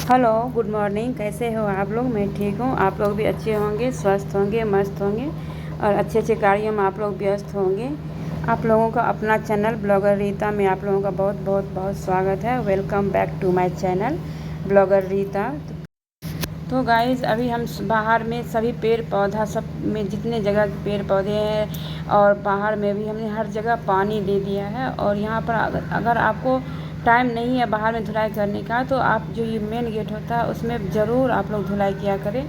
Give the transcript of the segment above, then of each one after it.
Hello, good morning. कैसे हो आप लोग? मैं ठीक हूँ। आप लोग भी अच्छे होंगे, स्वस्थ होंगे, मस्त होंगे और अच्छे अच्छे कार्यों में आप लोग व्यस्त होंगे। आप लोगों का अपना चैनल ब्लॉगर रीता में आप लोगों का बहुत बहुत बहुत स्वागत है। Welcome back to my channel blogger Rita. तो गाइज़, अभी हम बाहर में सभी पेड़ पौधा सब में जितने जगह के पेड़ पौधे हैं और बाहर में भी हमने हर जगह पानी दे दिया है। और यहाँ पर अगर आपको टाइम नहीं है बाहर में धुलाई करने का, तो आप जो ये मेन गेट होता है उसमें ज़रूर आप लोग धुलाई किया करें,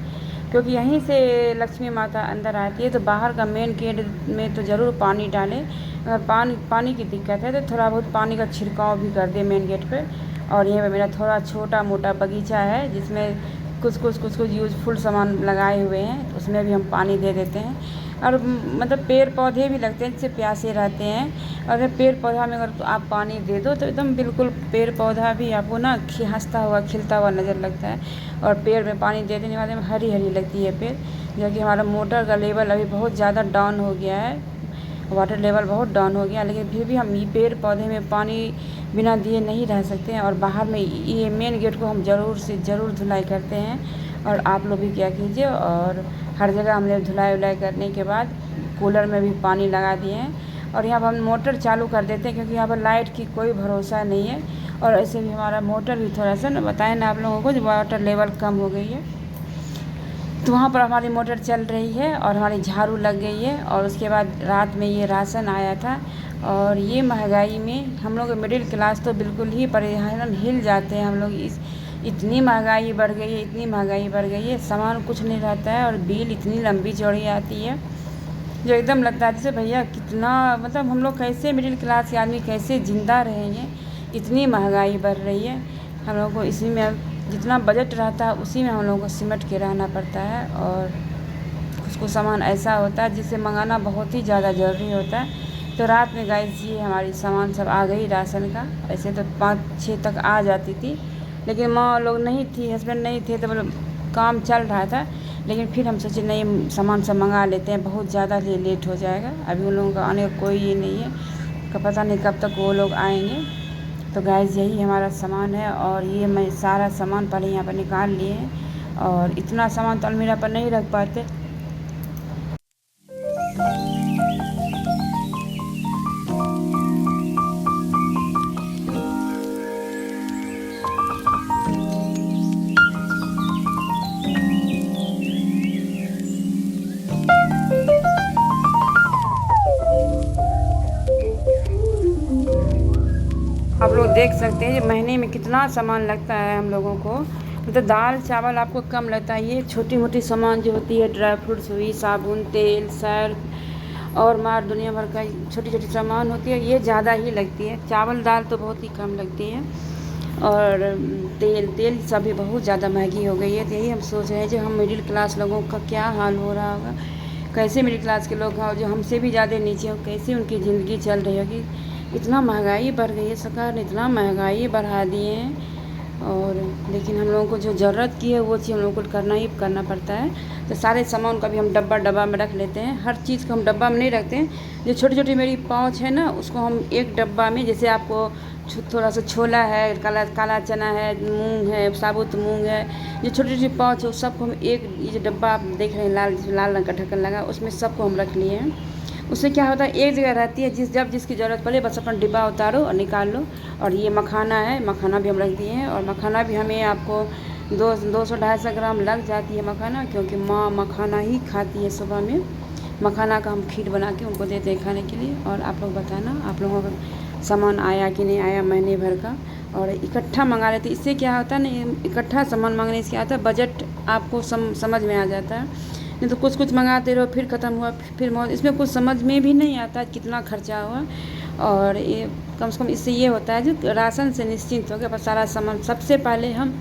क्योंकि यहीं से लक्ष्मी माता अंदर आती है। तो बाहर का मेन गेट में तो ज़रूर पानी डालें। अगर पानी की दिक्कत है तो थोड़ा बहुत पानी का छिड़काव भी कर दें मेन गेट पर। और यहाँ पे मेरा थोड़ा छोटा मोटा बगीचा है जिसमें कुछ यूज़फुल सामान लगाए हुए हैं, तो उसमें भी हम पानी दे देते हैं। और मतलब पेड़ पौधे भी लगते हैं जिससे प्यासे रहते हैं। अगर पेड़ पौधा में अगर आप पानी दे दो तो एकदम बिल्कुल पेड़ पौधा भी आपको ना हंसता हुआ खिलता हुआ नज़र लगता है। और पेड़ में पानी दे देने वाले में हरी हरी लगती है पेड़। जो कि हमारा मोटर का लेवल अभी बहुत ज़्यादा डाउन हो गया है, वाटर लेवल बहुत डाउन हो गया, लेकिन फिर भी हम ये पेड़ पौधे में पानी बिना दिए नहीं रह सकते हैं। और बाहर में ये मेन गेट को हम ज़रूर से ज़रूर धुलाई करते हैं। और आप लोग भी क्या कीजिए, और हर जगह हमने धुलाई उलाई करने के बाद कूलर में भी पानी लगा दिए हैं। और यहाँ पर हम मोटर चालू कर देते हैं, क्योंकि यहाँ पर लाइट की कोई भरोसा नहीं है। और ऐसे भी हमारा मोटर भी थोड़ा सा ना बताएं ना आप लोगों को, जो वाटर लेवल कम हो गई है, तो वहाँ पर हमारी मोटर चल रही है और हमारी झाड़ू लग गई है। और उसके बाद रात में ये राशन आया था। और ये महंगाई में हम लोग मिडिल क्लास तो बिल्कुल ही परेशान हिल जाते हैं हम लोग। इतनी महंगाई बढ़ गई है, इतनी महंगाई बढ़ गई है, सामान कुछ नहीं रहता है और बिल इतनी लंबी चौड़ी आती है जो एकदम लगता है जैसे भैया कितना, मतलब हम लोग कैसे मिडिल क्लास के आदमी कैसे ज़िंदा रहेंगे। इतनी महंगाई बढ़ रही है, हम लोग को इसी में जितना बजट रहता है उसी में हम लोगों को सिमट के रहना पड़ता है। और कुछ सामान ऐसा होता है जिसे मंगाना बहुत ही ज़्यादा ज़रूरी होता है। तो रात में गाइस ये हमारी सामान सब आ गई राशन का। ऐसे तो 5-6 तक आ जाती थी, लेकिन माँ लोग नहीं थी, हस्बैंड नहीं थे, तो मतलब काम चल रहा था। लेकिन फिर हम सोचे नहीं, सामान सब मंगा लेते हैं, बहुत ज़्यादा लेट हो जाएगा। अभी उन लोगों का आने का कोई ये नहीं है, पता नहीं कब तक वो लोग आएंगे। तो गाइस यही हमारा सामान है। और ये मैं सारा सामान पहले यहाँ पर निकाल लिए हैं, और इतना सामान तो अलमीरा पर नहीं रख पाते। आप लोग देख सकते हैं कि महीने में कितना सामान लगता है हम लोगों को। मतलब दाल चावल आपको कम लगता है, ये छोटी मोटी सामान जो होती है, ड्राई फ्रूट्स हुई, साबुन, तेल, सर्फ और मार दुनिया भर का छोटी छोटी सामान होती है, ये ज़्यादा ही लगती है। चावल दाल तो बहुत ही कम लगती है। और तेल सभी बहुत ज़्यादा महंगी हो गई है। तो यही हम सोच रहे हैं जो हम मिडिल क्लास लोगों का क्या हाल हो रहा होगा, कैसे मिडिल क्लास के लोग हैं जो हमसे भी ज़्यादा नीचे हो, कैसे उनकी ज़िंदगी चल रही होगी। इतना महंगाई बढ़ गई है, सरकार ने इतना महंगाई बढ़ा दिए हैं। और लेकिन हम लोगों को जो ज़रूरत की है वो चीज़ हम लोगों को करना पड़ता है। तो सारे सामान का भी हम डब्बा में रख लेते हैं। हर चीज़ को हम डब्बा में नहीं रखते हैं। जो छोटी छोटी मेरी पाउच है ना, उसको हम एक डब्बा में, जैसे आपको थोड़ा सा छोला है, काला चना है, मूंग है, साबुत मूंग है, ये छोटी छोटी पाउच है, उस सबको हम एक, ये जो डब्बा आप देख रहे हैं लाल रंग का ढक्कन लगा, उसमें सबको हम रख लिए हैं। उससे क्या होता है, एक जगह रहती है, जब जिसकी ज़रूरत पड़े बस अपन डिब्बा उतारो और निकाल लो। और ये मखाना है, मखाना भी हम रख दिए हैं। और मखाना भी हमें आपको 200-250 ग्राम लग जाती है मखाना, क्योंकि माँ मखाना ही खाती है सुबह में। मखाना का हम खीर बना के उनको देते हैं खाने के लिए। और आप लोग बताना आप लोगों का सामान आया कि नहीं आया महीने भर का। और इकट्ठा मंगा लेते, इससे क्या होता है ना, इकट्ठा सामान मांगने से क्या आता है, बजट आपको समझ में आ जाता है। नहीं तो कुछ मंगाते रहो, फिर ख़त्म हुआ, फिर इसमें कुछ समझ में भी नहीं आता कितना खर्चा हुआ। और ये कम से कम इससे ये होता है जो राशन से निश्चिंत हो गया। बस सारा सामान सबसे पहले हम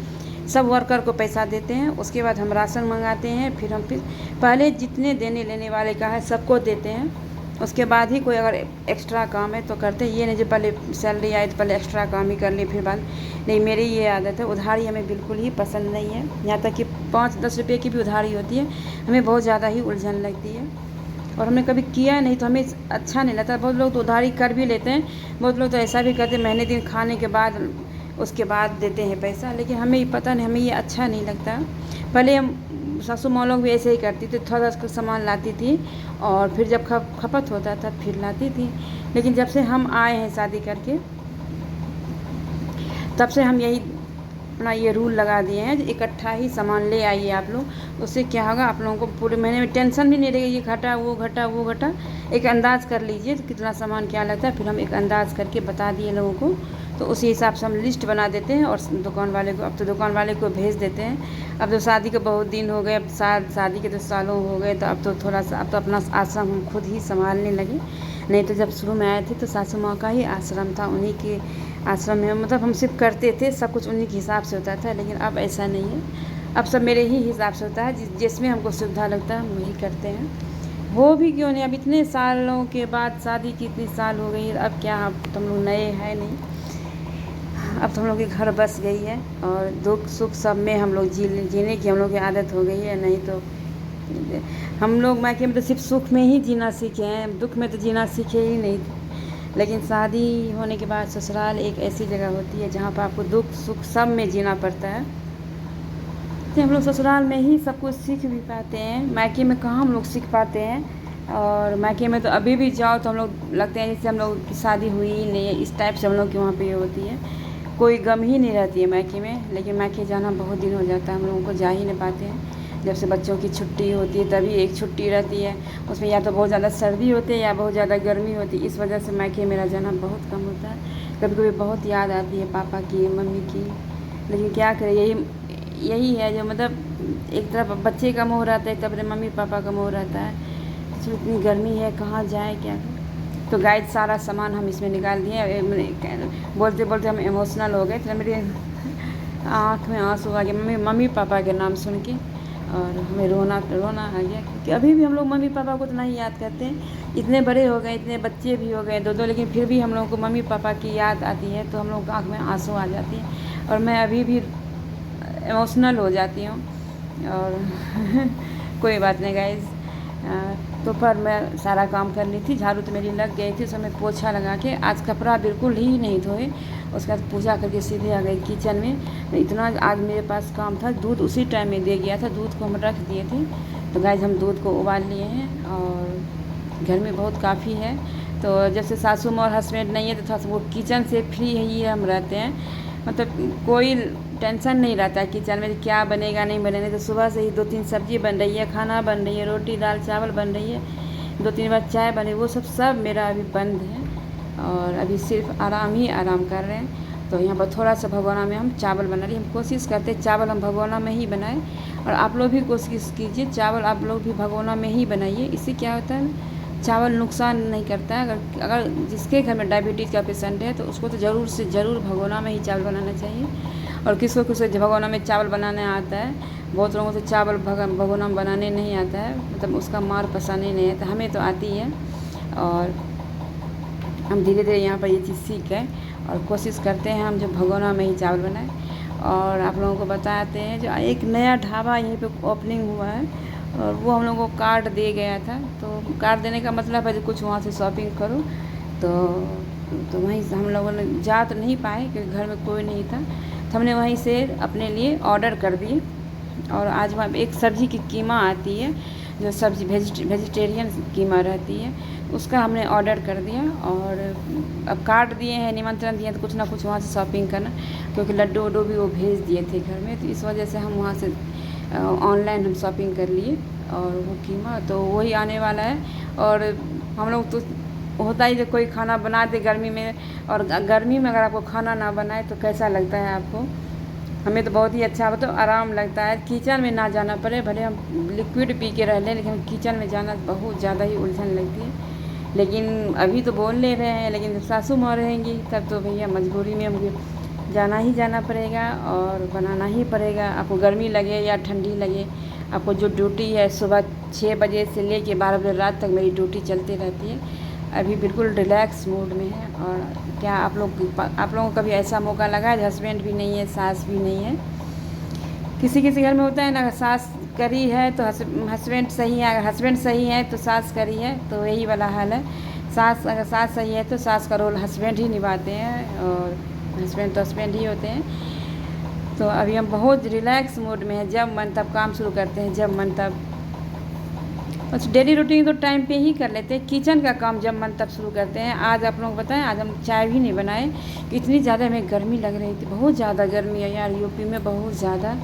सब वर्कर को पैसा देते हैं, उसके बाद हम राशन मंगाते हैं, फिर पहले जितने देने लेने वाले का है सबको देते हैं, उसके बाद ही कोई अगर एक्स्ट्रा काम है तो करते हैं। ये नहीं जो पहले सैलरी आई तो पहले एक्स्ट्रा काम ही कर लिए फिर बाद। नहीं, मेरी ये आदत है। उधारी हमें बिल्कुल ही पसंद नहीं है, यहाँ तक कि 5-10 रुपये की भी उधारी होती है हमें बहुत ज़्यादा ही उलझन लगती है। और हमने कभी किया नहीं तो हमें अच्छा नहीं लगता। बहुत लोग तो उधारी कर भी लेते हैं, बहुत लोग तो ऐसा भी करते हैं महीने दिन खाने के बाद उसके बाद देते हैं पैसा। लेकिन हमें ये पता नहीं, हमें ये अच्छा नहीं लगता। पहले हम सासू माँ लोग भी ऐसे ही करती थी, थोड़ा थोड़ा सामान लाती थी और फिर जब खपत होता था फिर लाती थी। लेकिन जब से हम आए हैं शादी करके, तब से हम यही अपना ये रूल लगा दिए हैं, इकट्ठा ही सामान ले आइए आप लोग। उससे क्या होगा, आप लोगों को पूरे महीने में टेंशन भी नहीं रहेगी, ये घटा वो घटा वो घटा। एक अंदाज़ कर लीजिए तो कितना सामान क्या लगता है, फिर हम एक अंदाज़ करके बता दिए लोगों को, तो उसी हिसाब से हम लिस्ट बना देते हैं और दुकान वाले को, अब तो दुकान वाले को भेज देते हैं। अब तो शादी के बहुत दिन हो गए, अब शादी के तो सालों हो गए, तो अब तो थोड़ा सा अब तो अपना आश्रम हम खुद ही संभालने लगे। नहीं तो जब शुरू में आए थे तो सासू माँ का ही आश्रम था, उन्हीं के आश्रम में मतलब हम सिर्फ करते थे, सब कुछ उन्हीं के हिसाब से होता था। लेकिन अब ऐसा नहीं है, अब सब मेरे ही हिसाब से होता है, जिसमें हमको सुविधा लगता है हम वही करते हैं। वो भी क्यों नहीं, अब इतने सालों के बाद शादी की इतनी साल हो गई, अब क्या अब तो हम लोग नए हैं नहीं, अब तो हम लोग के घर बस गई है और दुख सुख सब में हम लोग जीने की हम लोग की आदत हो गई है। नहीं तो हम लोग मायके में तो सिर्फ सुख में ही जीना सीखे हैं, दुख में तो जीना सीखे ही नहीं। लेकिन शादी होने के बाद ससुराल एक ऐसी जगह होती है जहाँ पर आपको दुख सुख सब में जीना पड़ता है। तो हम लोग ससुराल में ही सब कुछ सीख भी पाते हैं, मायके में कहाँ हम लोग सीख पाते हैं। और मायके में तो अभी भी जाओ तो हम लोग लगते हैं जैसे हम लोग की शादी हुई ही नहीं है, इस टाइप से हम लोग की वहाँ पे होती है, कोई गम ही नहीं रहती है मायके में। लेकिन मायके जाना बहुत दिन हो जाता है, हम लोगों को जा ही नहीं पाते हैं। जब से बच्चों की छुट्टी होती है तभी एक छुट्टी रहती है, उसमें या तो बहुत ज़्यादा सर्दी होती है या बहुत ज़्यादा गर्मी होती है, इस वजह से मायके मेरा जाना बहुत कम होता है। कभी कभी बहुत याद आती है पापा की, मम्मी की, लेकिन क्या करें, यही है जो मतलब एक तरफ बच्चे का मोह रहता है, एक तरफ मम्मी पापा का मोह रहता है। इसमें इतनी गर्मी है, कहाँ जाए क्या करें। तो गाइड सारा सामान हम इसमें निकाल दिए। बोलते बोलते हम इमोशनल हो गए थे, मेरे आँख में आंसू आ गए मम्मी पापा के नाम सुन के, और हमें रोना आ गया। क्योंकि अभी भी हम लोग मम्मी पापा को उतना ही याद करते हैं, इतने बड़े हो गए, इतने बच्चे भी हो गए दो, लेकिन फिर भी हम लोगों को मम्मी पापा की याद आती है तो हम लोग आँख में आंसू आ जाती है और मैं अभी भी इमोशनल हो जाती हूँ। और कोई बात नहीं गाइज। तो पर मैं सारा काम कर ली थी, झाड़ू तो मेरी लग गई थी, उस समय पोछा लगा के आज कपड़ा बिल्कुल ही नहीं धोए, उसके बाद पूजा करके सीधे आ गई किचन में। इतना आज मेरे पास काम था, दूध उसी टाइम में दे गया था, दूध को हम रख दिए थे। तो गाइज हम दूध को उबाल लिए हैं और घर में बहुत काफ़ी है, तो जैसे सासू माँ और हस्बैंड नहीं है तो थोड़ा सा वो किचन से फ्री ही हम रहते हैं, मतलब कोई टेंशन नहीं रहता है किचन में क्या बनेगा नहीं बनेगा। तो सुबह से ही 2-3 सब्जी बन रही है, खाना बन रही है, रोटी दाल चावल बन रही है, 2-3 बार चाय बने, वो सब मेरा अभी बंद है और अभी सिर्फ आराम ही आराम कर रहे हैं। तो यहाँ पर थोड़ा सा भगोना में हम चावल बना रही हैं, हम कोशिश करते हैं चावल हम भगोना में ही बनाएं, और आप लोग भी कोशिश कीजिए चावल आप लोग भी भगोना में ही बनाइए। इससे क्या होता है, चावल नुकसान नहीं करता है। अगर जिसके घर में डायबिटीज़ का पेशेंट है तो उसको तो ज़रूर से ज़रूर भगोना में ही चावल बनाना चाहिए। और किसको भगोना में चावल बनाने आता है, बहुत लोगों से चावल भगोना में बनाने नहीं आता है, मतलब उसका मार पसाने नहीं आता, हमें तो आती है। और हम धीरे धीरे यहाँ पर ये चीज़ सीख गए और कोशिश करते हैं हम जो भगोना में ही चावल बनाएं। और आप लोगों को बताते हैं जो एक नया ढाबा यहीं पे ओपनिंग हुआ है और वो हम लोगों को कार्ड दे गया था। तो कार्ड देने का मतलब है जो कुछ वहाँ से शॉपिंग करो, तो वहीं से हम लोगों ने जा तो नहीं पाए क्योंकि घर में कोई नहीं था, तो हमने वहीं से अपने लिए ऑर्डर कर दिए। और आज वहाँ एक सब्ज़ी की कीमा आती है जो सब्ज़ी वेजिटेरियन कीमा रहती है, उसका हमने ऑर्डर कर दिया। और अब कार्ड दिए हैं, निमंत्रण दिए हैं, तो कुछ ना कुछ वहाँ से शॉपिंग करना, क्योंकि लड्डू वड्डू भी वो भेज दिए थे घर में, तो इस वजह से हम वहाँ से ऑनलाइन हम शॉपिंग कर लिए। और वो कीमा तो वही आने वाला है। और हम लोग तो होता ही जब कोई खाना बना दे गर्मी में, और गर्मी में अगर आपको खाना ना बनाए तो कैसा लगता है आपको। हमें तो बहुत ही अच्छा मतलब आराम लगता है, किचन में ना जाना पड़े, भले हम लिक्विड पी के रह लें, लेकिन किचन में जाना बहुत ज़्यादा ही उलझन लगती है। लेकिन अभी तो बोल ले रहे हैं, लेकिन जब सासू माँ रहेंगी तब तो भैया मजबूरी में मुझे जाना ही जाना पड़ेगा और बनाना ही पड़ेगा। आपको गर्मी लगे या ठंडी लगे, आपको जो ड्यूटी है सुबह 6 बजे से लेके 12 बजे रात तक मेरी ड्यूटी चलती रहती है। अभी बिल्कुल रिलैक्स मूड में है। और क्या आप लोगों को कभी ऐसा मौका लगा है हस्बैंड भी नहीं है, सास भी नहीं है? किसी किसी घर में होता है ना, सास करी है तो हस्बैंड सही है, अगर हस्बैंड सही है तो सास करी है, तो यही वाला हाल है। अगर सास सही है तो सास का रोल हस्बैंड ही निभाते हैं। और हस्बैंड तो हस्बैंड ही होते हैं। तो अभी हम बहुत रिलैक्स मोड में हैं, जब मन तब काम शुरू करते हैं, जब मन तब बस डेली रूटीन तो टाइम पे ही कर लेते हैं। किचन का काम जब मन तब शुरू करते हैं। आज आप लोगों को बताएं, आज हम चाय भी नहीं बनाए, इतनी ज़्यादा हमें गर्मी लग रही थी, बहुत ज़्यादा गर्मी है यार यूपी में, बहुत ज़्यादा।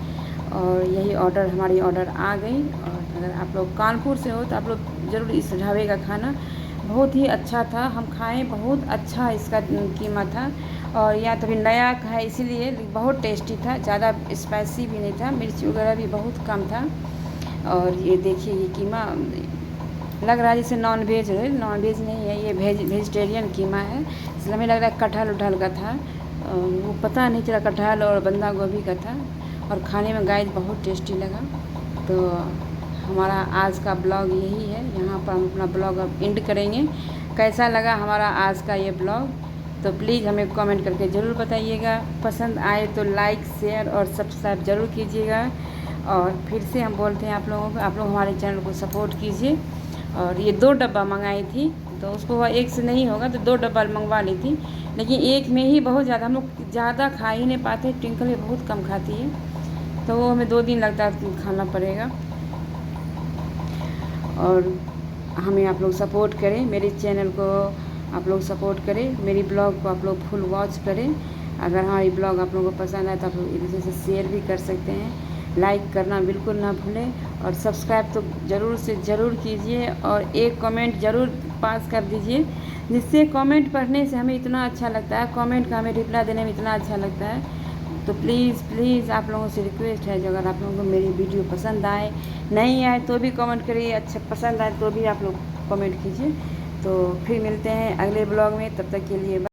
और यही हमारी ऑर्डर आ गई। और अगर आप लोग कानपुर से हो तो आप लोग ज़रूर इस ढाबे का खाना बहुत ही अच्छा था, हम खाएँ, बहुत अच्छा इसका कीमत था। और या तो भी नया है इसीलिए बहुत टेस्टी था, ज़्यादा स्पाइसी भी नहीं था, मिर्च वगैरह भी बहुत कम था। और ये देखिए ये कीमा लग रहा है जैसे नॉन वेज है, नॉन वेज नहीं है, ये वेजिटेरियन कीमा है, इसलिए हमें लग रहा है कटहल उठल का था। वो पता नहीं चला, कटहल और बंदा गोभी का था। और खाने में गाइस बहुत टेस्टी लगा। तो हमारा आज का ब्लॉग यही है, यहाँ पर हम अपना ब्लॉग अब एंड करेंगे। कैसा लगा हमारा आज का ये ब्लॉग, तो प्लीज़ हमें कमेंट करके ज़रूर बताइएगा। पसंद आए तो लाइक शेयर और सब्सक्राइब ज़रूर कीजिएगा। और फिर से हम बोलते हैं आप लोगों को, आप लोग हमारे चैनल को सपोर्ट कीजिए। और ये 2 डब्बा मंगाई थी, तो उसको एक से नहीं होगा तो 2 डब्बा मंगवा ली थी, लेकिन एक में ही बहुत ज़्यादा, हम लोग ज़्यादा खा ही नहीं पाते, ट्विंकल भी बहुत कम खाती है, तो वो हमें 2 दिन लगता है खाना पड़ेगा। और हमें आप लोग सपोर्ट करें, मेरे चैनल को आप लोग सपोर्ट करें, मेरी ब्लॉग को आप लोग फुल वॉच करें। अगर हमारी ब्लॉग आप लोगों को पसंद आए तो आप लोग एक दूसरे से शेयर भी कर सकते हैं, लाइक करना बिल्कुल ना भूलें। और सब्सक्राइब तो ज़रूर से ज़रूर कीजिए, और एक कमेंट ज़रूर पास कर दीजिए, जिससे कमेंट पढ़ने से हमें इतना अच्छा लगता है, कमेंट का हमें रिप्लाई देने में इतना अच्छा लगता है। तो प्लीज़ आप लोगों से रिक्वेस्ट है, जो अगर आप लोगों को मेरी वीडियो पसंद आए, नहीं आए तो भी कमेंट करिए, अच्छा पसंद आए तो भी आप लोग कमेंट कीजिए। तो फिर मिलते हैं अगले ब्लॉग में, तब तक के लिए